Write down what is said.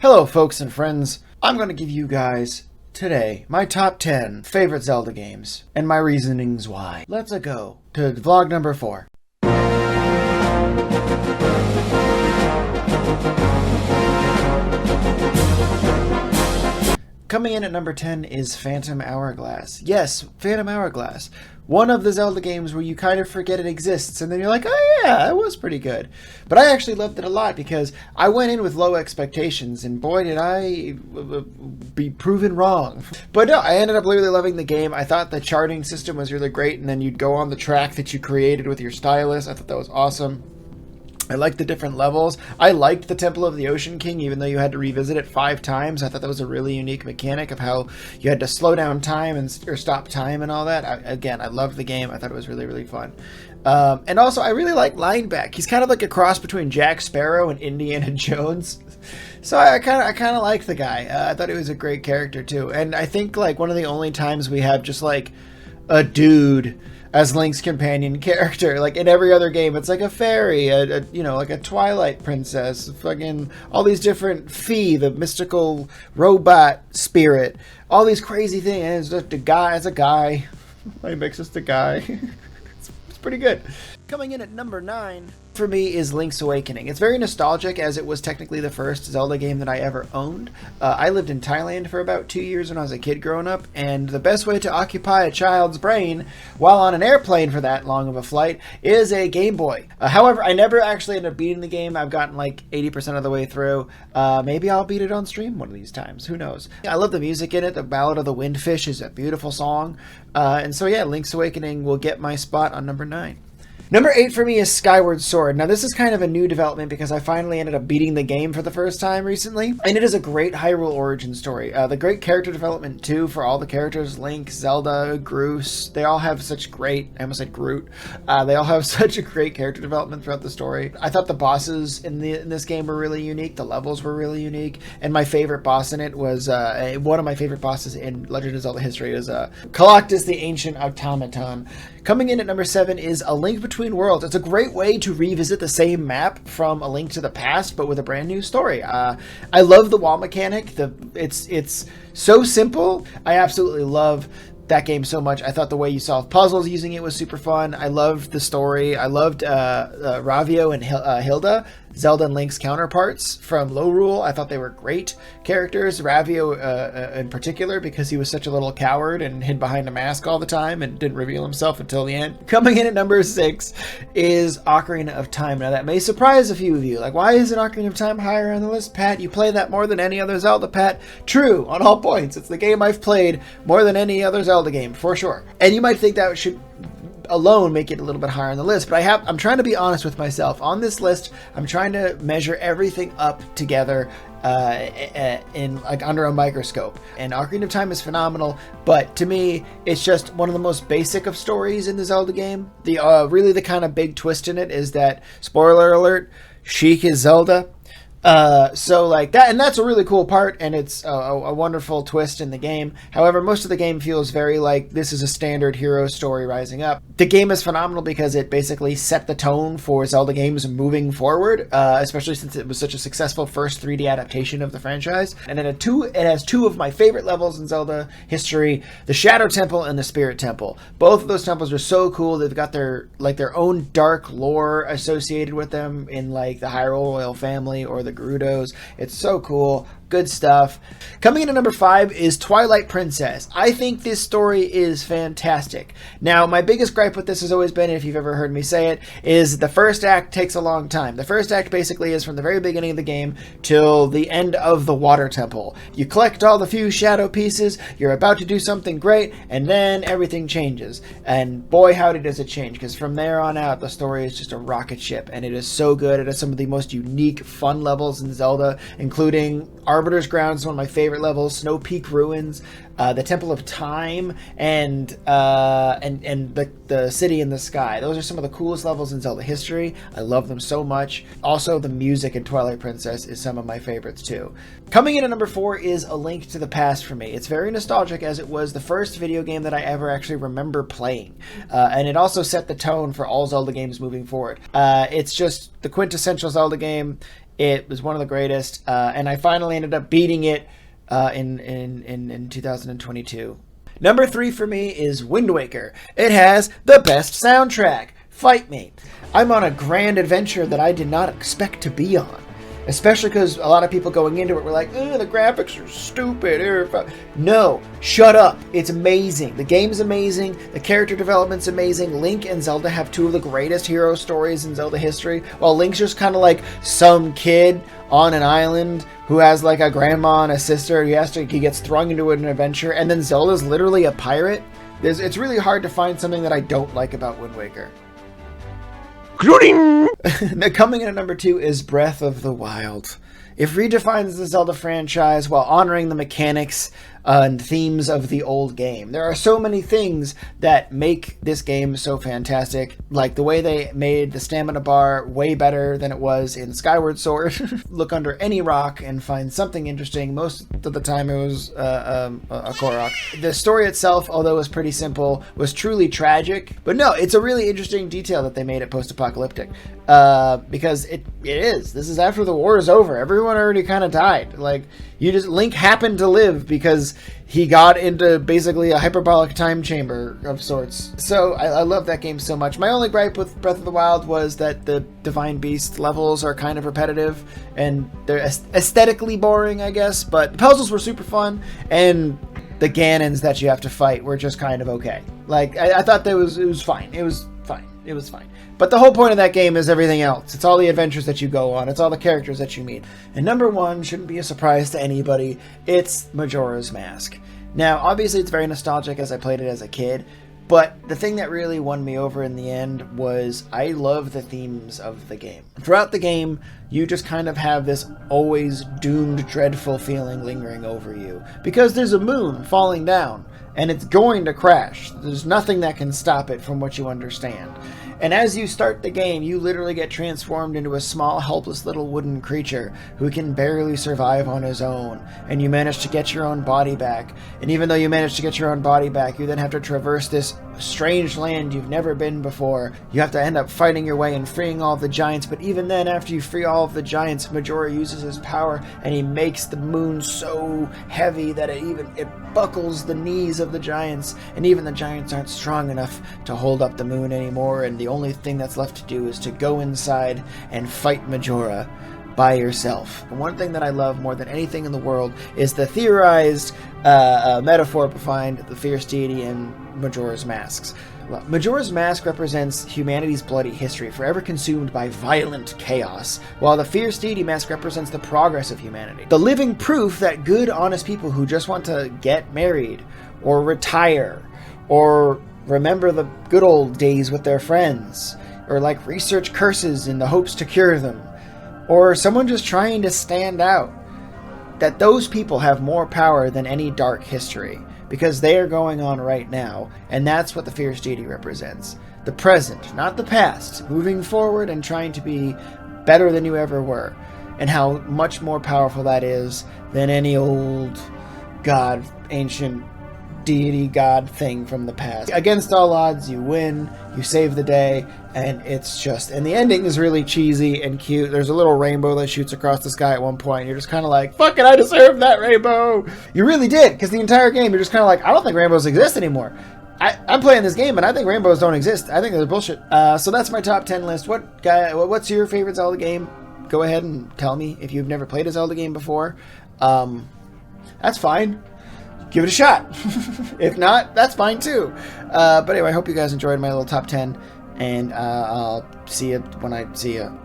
Hello folks and friends, I'm going to give you guys today my top 10 favorite Zelda games and my reasonings why. Let's go to vlog number 4. Coming in at number 10 is Phantom Hourglass. Yes, Phantom Hourglass. One of the Zelda games where you kind of forget it exists, and then you're like, oh yeah, it was pretty good. But I actually loved it a lot because I went in with low expectations, and boy did I be proven wrong. But no, I ended up really loving the game. I thought the charting system was really great, and then you'd go on the track that you created with your stylus. I thought that was awesome. I liked the different levels. I liked the Temple of the Ocean King, even though you had to revisit it 5 times. I thought that was a really unique mechanic of how you had to slow down time or stop time and all that. I loved the game. I thought it was really, really fun. And also, I really like Lineback. He's kind of like a cross between Jack Sparrow and Indiana Jones. So I kind of liked the guy. I thought he was a great character too. And I think like one of the only times we have just like a dude as Link's companion character. Like in every other game, it's like a fairy, like a Twilight princess, fucking all these different Fee, the mystical robot spirit, all these crazy things. And it's just a guy. It's a guy. He makes just a guy. It's pretty good. Coming in at number 9 for me is Link's Awakening. It's very nostalgic as it was technically the first Zelda game that I ever owned. I lived in Thailand for about 2 years when I was a kid growing up, and the best way to occupy a child's brain while on an airplane for that long of a flight is a Game Boy. However, I never actually ended up beating the game. I've gotten like 80% of the way through. Maybe I'll beat it on stream one of these times. Who knows? I love the music in it. The Ballad of the Windfish is a beautiful song. And so yeah, Link's Awakening will get my spot on number 9. Number 8 for me is Skyward Sword. Now this is kind of a new development because I finally ended up beating the game for the first time recently. And it is a great Hyrule origin story. The great character development too for all the characters, Link, Zelda, Groose. They all have such great, I almost said Groot. They all have such a great character development throughout the story. I thought the bosses in this game were really unique. The levels were really unique. And my favorite boss in it was, one of my favorite bosses in Legend of Zelda history is Coloctus the Ancient Automaton. Coming in at number 7 is A Link Between Worlds. It's a great way to revisit the same map from A Link to the Past, but with a brand new story. I love the wall mechanic. It's so simple. I absolutely love that game so much. I thought the way you solve puzzles using it was super fun. I loved the story. I loved Ravio and Hilda, Zelda and Link's counterparts from Lorule. I thought they were great characters. Ravio in particular, because he was such a little coward and hid behind a mask all the time and didn't reveal himself until the end. Coming in at number 6 is Ocarina of Time. Now that may surprise a few of you. Like, why isn't Ocarina of Time higher on the list, Pat? You play that more than any other Zelda, Pat. True, on all points. It's the game I've played more than any other Zelda game, for sure. And you might think that should alone make it a little bit higher on the list, but I'm trying to be honest with myself. On this list, I'm trying to measure everything up together in like under a microscope. And Ocarina of Time is phenomenal, but to me, it's just one of the most basic of stories in the Zelda game. Really the kind of big twist in it is that, spoiler alert, Sheik is Zelda. So like that, and that's a really cool part, and it's a wonderful twist in the game. However, most of the game feels very like this is a standard hero story rising up. The game is phenomenal because it basically set the tone for Zelda games moving forward, especially since it was such a successful first 3D adaptation of the franchise. And it has 2 of my favorite levels in Zelda history, the Shadow Temple and the Spirit Temple. Both of those temples are so cool. They've got their own dark lore associated with them in like the Hyrule Royal family or the Gerudos. It's so cool. Good stuff. Coming in at number 5 is Twilight Princess. I think this story is fantastic. Now, my biggest gripe with this has always been, if you've ever heard me say it, is the first act takes a long time. The first act basically is from the very beginning of the game till the end of the Water Temple. You collect all the few shadow pieces, you're about to do something great, and then everything changes. And boy, howdy does it change, because from there on out, the story is just a rocket ship, and it is so good. It has some of the most unique, fun levels in Zelda, including Arbiter's Grounds, one of my favorite levels, Snow Peak Ruins, the Temple of Time, and the City in the Sky. Those are some of the coolest levels in Zelda history. I love them so much. Also, the music in Twilight Princess is some of my favorites too. Coming in at number 4 is A Link to the Past for me. It's very nostalgic as it was the first video game that I ever actually remember playing. And it also set the tone for all Zelda games moving forward. It's just the quintessential Zelda game. It was one of the greatest, and I finally ended up beating it in 2022. Number 3 for me is Wind Waker. It has the best soundtrack. Fight me. I'm on a grand adventure that I did not expect to be on. Especially because a lot of people going into it were like, the graphics are stupid. No, shut up. It's amazing. The game's amazing. The character development's amazing. Link and Zelda have 2 of the greatest hero stories in Zelda history. While Link's just kind of like some kid on an island who has like a grandma and a sister. He gets thrown into an adventure. And then Zelda's literally a pirate. It's really hard to find something that I don't like about Wind Waker. Coming in at number 2 is Breath of the Wild. It redefines the Zelda franchise while honoring the mechanics and themes of the old game. There are so many things that make this game so fantastic, like the way they made the stamina bar way better than it was in Skyward Sword. Look under any rock and find something interesting. Most of the time it was a Korok. The story itself, although it was pretty simple, was truly tragic. But no, it's a really interesting detail that they made it post-apocalyptic. Because it is. This is after the war is over. Everyone already kind of died. Like, Link happened to live because he got into basically a hyperbolic time chamber of sorts. So I love that game so much. My only gripe with Breath of the Wild was that the Divine Beast levels are kind of repetitive and they're aesthetically boring, I guess, but the puzzles were super fun and the Ganons that you have to fight were just kind of okay. Like, I thought that it was fine. It was fine. But the whole point of that game is everything else. It's all the adventures that you go on. It's all the characters that you meet. And number 1 shouldn't be a surprise to anybody. It's Majora's Mask. Now, obviously it's very nostalgic as I played it as a kid, but the thing that really won me over in the end was I love the themes of the game. Throughout the game, you just kind of have this always doomed, dreadful feeling lingering over you. Because there's a moon falling down, and it's going to crash. There's nothing that can stop it from what you understand. And as you start the game, you literally get transformed into a small, helpless little wooden creature who can barely survive on his own. And you manage to get your own body back. And even though you manage to get your own body back, you then have to traverse this strange land you've never been before. You have to end up fighting your way and freeing all of the giants. But even then, after you free all of the giants, Majora uses his power and he makes the moon so heavy that it buckles the knees of the giants. And even the giants aren't strong enough to hold up the moon anymore. And the only thing that's left to do is to go inside and fight Majora by yourself. And one thing that I love more than anything in the world is the theorized metaphor behind the fierce deity and Majora's Masks. Majora's Mask represents humanity's bloody history, forever consumed by violent chaos, while the fierce deity mask represents the progress of humanity. The living proof that good, honest people who just want to get married, or retire, or remember the good old days with their friends, or like research curses in the hopes to cure them, or someone just trying to stand out, that those people have more power than any dark history, because they are going on right now, and that's what the fierce deity represents. The present, not the past, moving forward and trying to be better than you ever were, and how much more powerful that is than any old god, ancient deity god thing from the past. Against all odds, you win, you save the day, and and the ending is really cheesy and cute. There's a little rainbow that shoots across the sky at one point, and you're just kind of like, fuck it, I deserve that rainbow! You really did, because the entire game, you're just kind of like, I don't think rainbows exist anymore. I'm playing this game, and I think rainbows don't exist. I think they're bullshit. So that's my top 10 list. What's your favorite Zelda game? Go ahead and tell me if you've never played a Zelda game before. That's fine. Give it a shot. If not, that's fine too. But anyway, I hope you guys enjoyed my little top 10, and I'll see you when I see you.